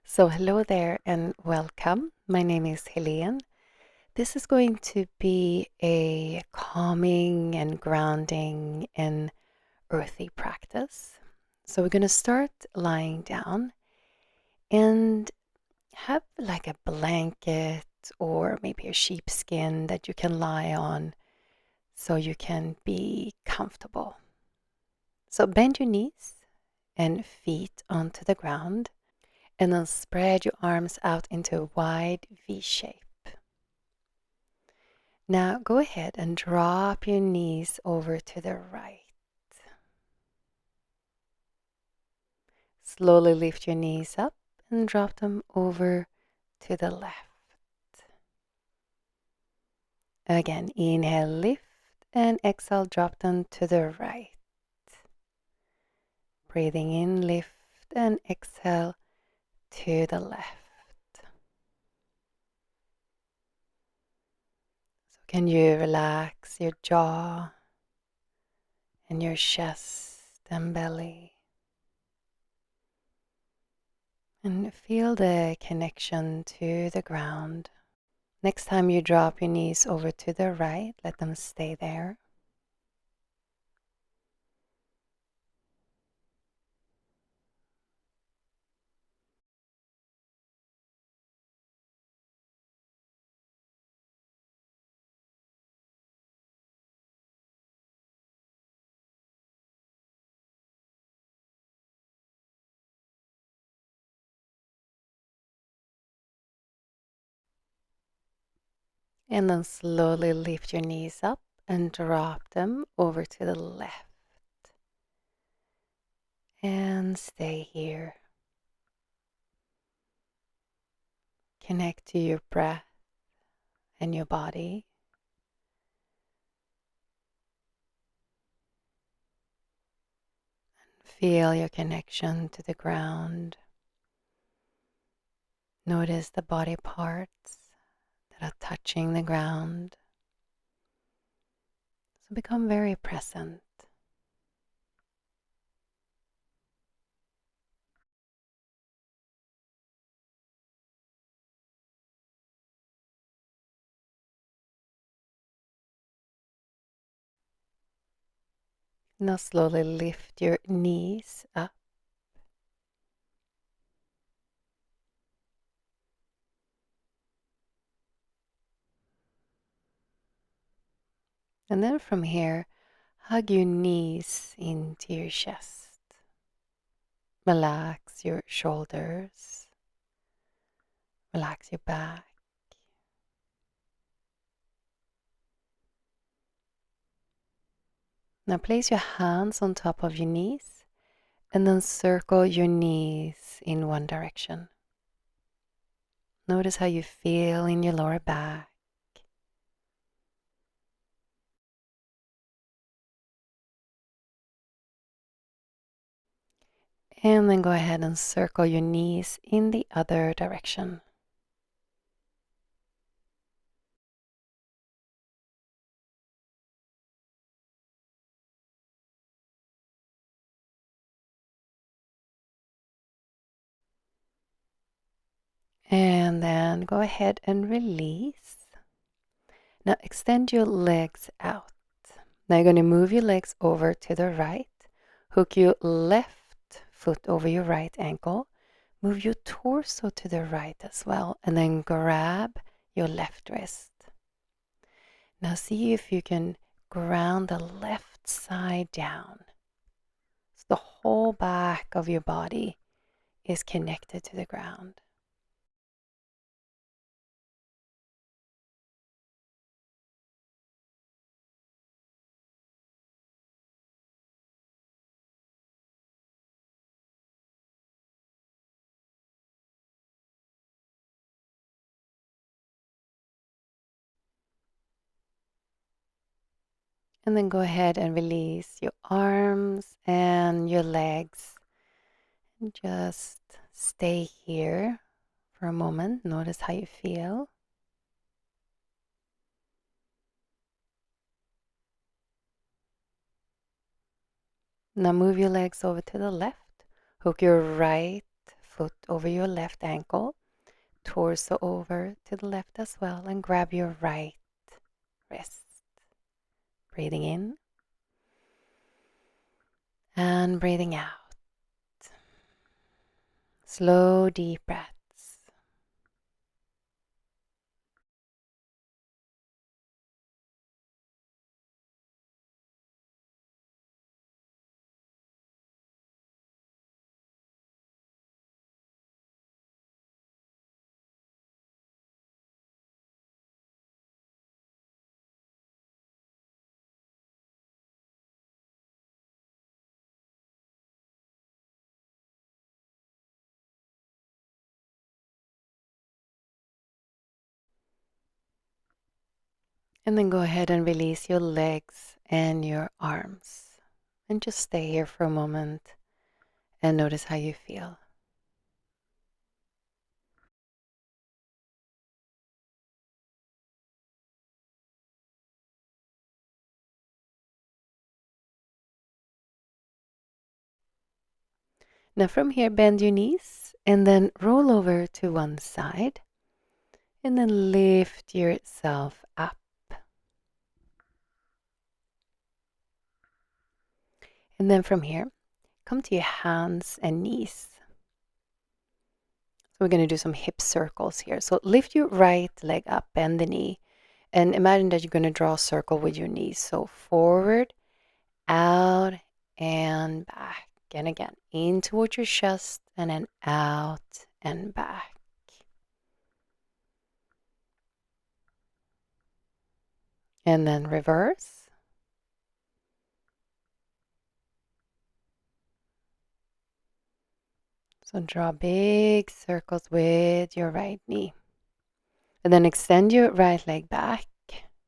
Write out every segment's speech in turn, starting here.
So hello there and welcome. My name is Helén. This is going to be a calming and grounding and earthy practice. So we're going to start lying down and have like a blanket or maybe a sheepskin that you can lie on so you can be comfortable. So bend your knees and feet onto the ground and then spread your arms out into a wide V shape. Now go ahead and drop your knees over to the right. Slowly lift your knees up and drop them over to the left. Again, inhale, lift, and exhale, drop them to the right. Breathing in, lift, and exhale to the left. So can you relax your jaw and your chest and belly? And feel the connection to the ground. Next time you drop your knees over to the right, let them stay there. And then slowly lift your knees up and drop them over to the left. And stay here. Connect to your breath and your body. Feel your connection to the ground. Notice the body parts that are touching the ground. So become very present. Now slowly lift your knees up. And then from here, hug your knees into your chest. Relax your shoulders. Relax your back. Now place your hands on top of your knees and then circle your knees in one direction. Notice how you feel in your lower back. And then go ahead and circle your knees in the other direction. And then go ahead and release. Now extend your legs out. Now you're going to move your legs over to the right. Hook your left foot over your right ankle. Move your torso to the right as well. And then grab your left wrist. Now see if you can ground the left side down. So the whole back of your body is connected to the ground. And then go ahead and release your arms and your legs. And just stay here for a moment. Notice how you feel. Now move your legs over to the left. Hook your right foot over your left ankle, torso over to the left as well, and grab your right wrist. Breathing in and breathing out. Slow, deep breaths. And then go ahead and release your legs and your arms. And just stay here for a moment and notice how you feel. Now from here, bend your knees and then roll over to one side and then lift yourself up. And then from here, come to your hands and knees. So we're going to do some hip circles here. So lift your right leg up, bend the knee, and imagine that you're going to draw a circle with your knees. So forward, out, and back. And again, in towards your chest, and then out and back. And then reverse. So draw big circles with your right knee. And then extend your right leg back.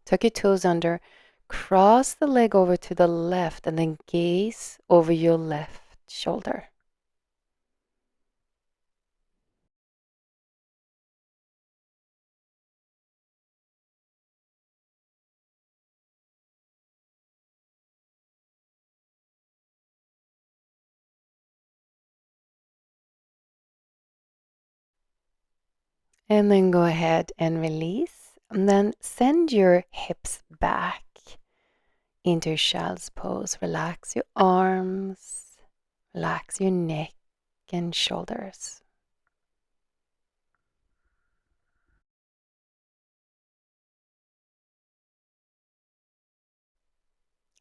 Tuck your toes under. Cross the leg over to the left and then gaze over your left shoulder. And then go ahead and release. And then send your hips back into child's pose. Relax your arms. Relax your neck and shoulders.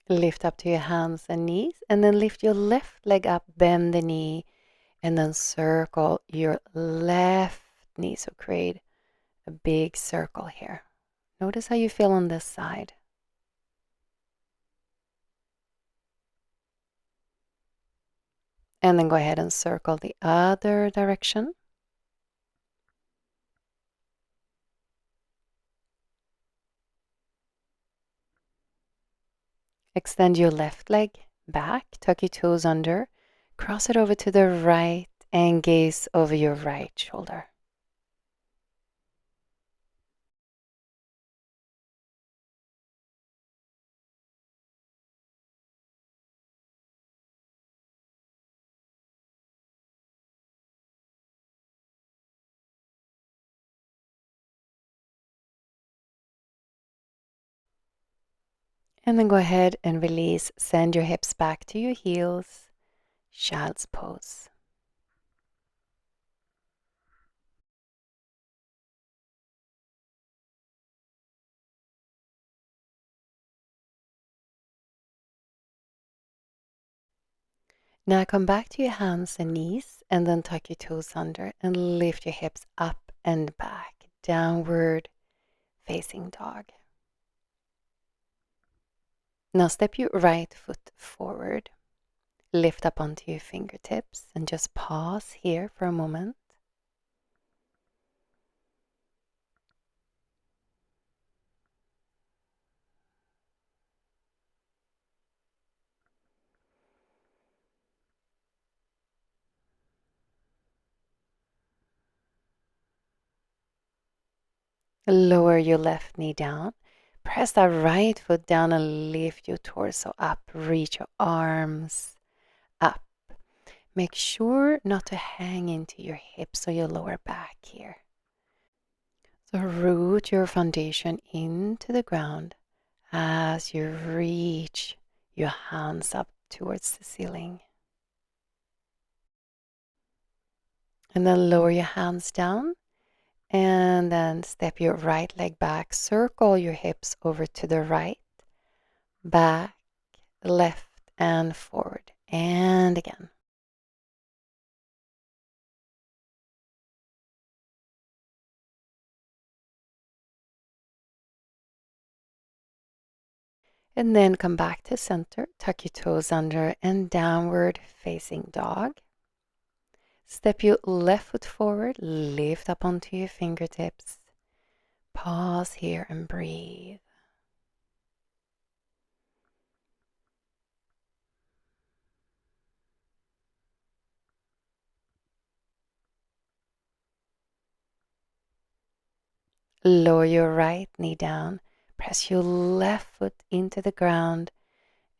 Lift up to your hands and knees. And then lift your left leg up. Bend the knee. And then circle your left knee. So create a big circle here. Notice how you feel on this side. And then go ahead and circle the other direction. Extend your left leg back, tuck your toes under, cross it over to the right, and gaze over your right shoulder. And then go ahead and release. Send your hips back to your heels. Child's pose. Now come back to your hands and knees and then tuck your toes under and lift your hips up and back. Downward facing dog. Now step your right foot forward. Lift up onto your fingertips and just pause here for a moment. Lower your left knee down. Press that right foot down and lift your torso up. Reach your arms up. Make sure not to hang into your hips or your lower back here. So root your foundation into the ground as you reach your hands up towards the ceiling. And then lower your hands down and then step your right leg back. Circle your hips over to the right, back, left, and forward. And again. And then come back to center, tuck your toes under, and downward facing dog. Step your left foot forward, lift up onto your fingertips. Pause here and breathe. Lower your right knee down, press your left foot into the ground,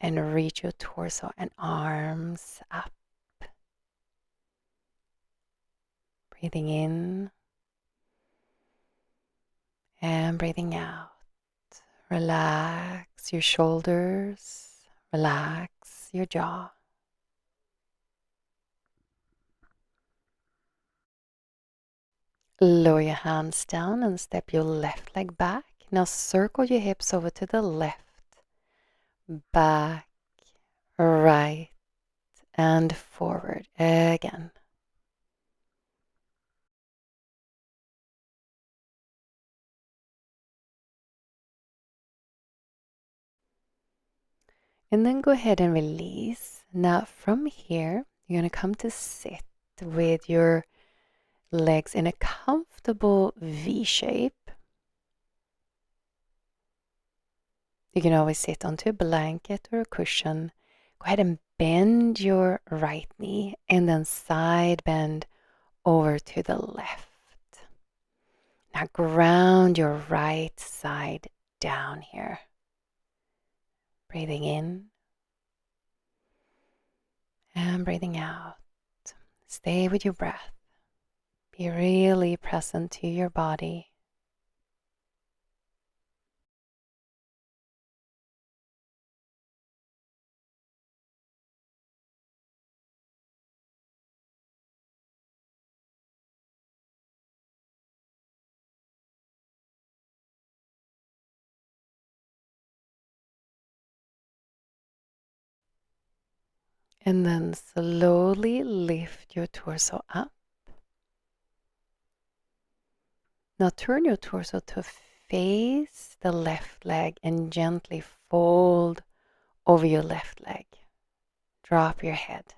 and reach your torso and arms up. Breathing in and breathing out. Relax your shoulders, relax your jaw. Lower your hands down and step your left leg back. Now circle your hips over to the left, back, right, and forward again. And then go ahead and release. Now from here, you're going to come to sit with your legs in a comfortable V shape. You can always sit onto a blanket or a cushion. Go ahead and bend your right knee and then side bend over to the left. Now ground your right side down here. Breathing in and breathing out. Stay with your breath. Be really present to your body. And then slowly lift your torso up. Now turn your torso to face the left leg and gently fold over your left leg. Drop your head.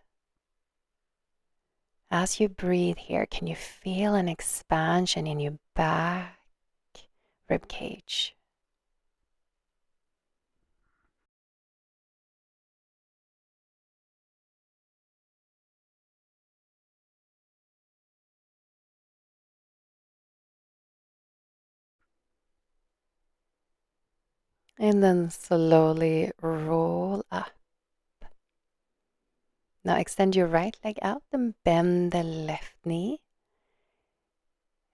As you breathe here, can you feel an expansion in your back rib cage? And then slowly roll up. Now extend your right leg out and bend the left knee.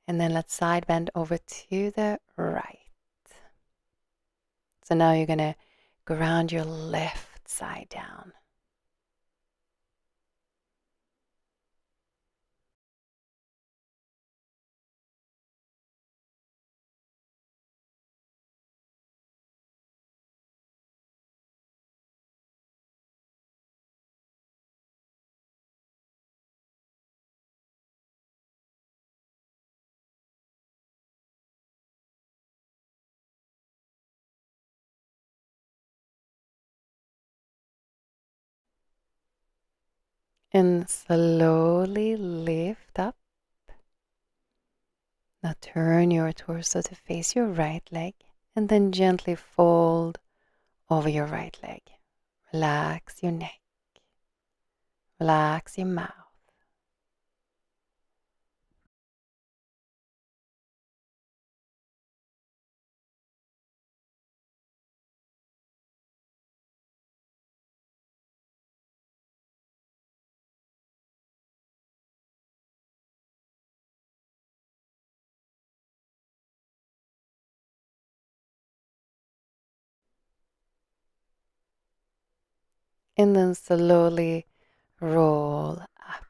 And then let's side bend over to the right. So now you're going to ground your left side down. And slowly lift up. Now turn your torso to face your right leg and then gently fold over your right leg. Relax your neck. Relax your mouth. and then slowly roll up.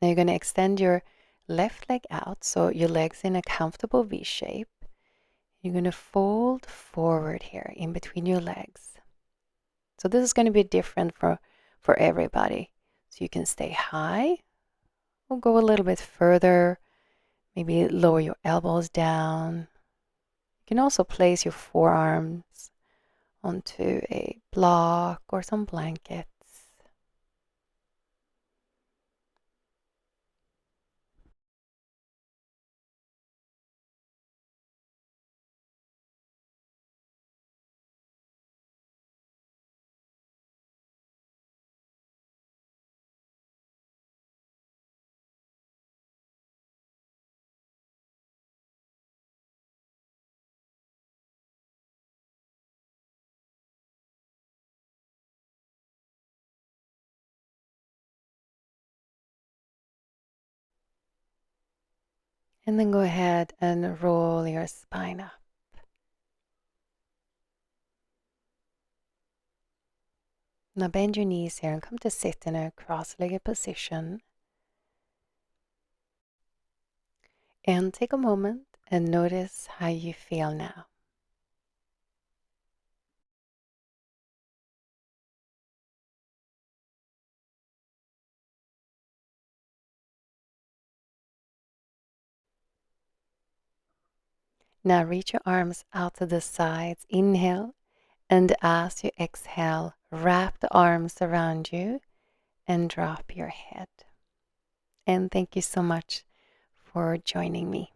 Now you're going to extend your left leg out so your leg's in a comfortable V shape. You're going to fold forward here in between your legs. So this is going to be different for everybody. So you can stay high or go a little bit further. Maybe lower your elbows down. You can also place your forearms onto a block or some blankets. And then go ahead and roll your spine up. Now bend your knees here and come to sit in a cross-legged position. And take a moment and notice how you feel now. Now reach your arms out to the sides. Inhale, and as you exhale, wrap the arms around you and drop your head. And thank you so much for joining me.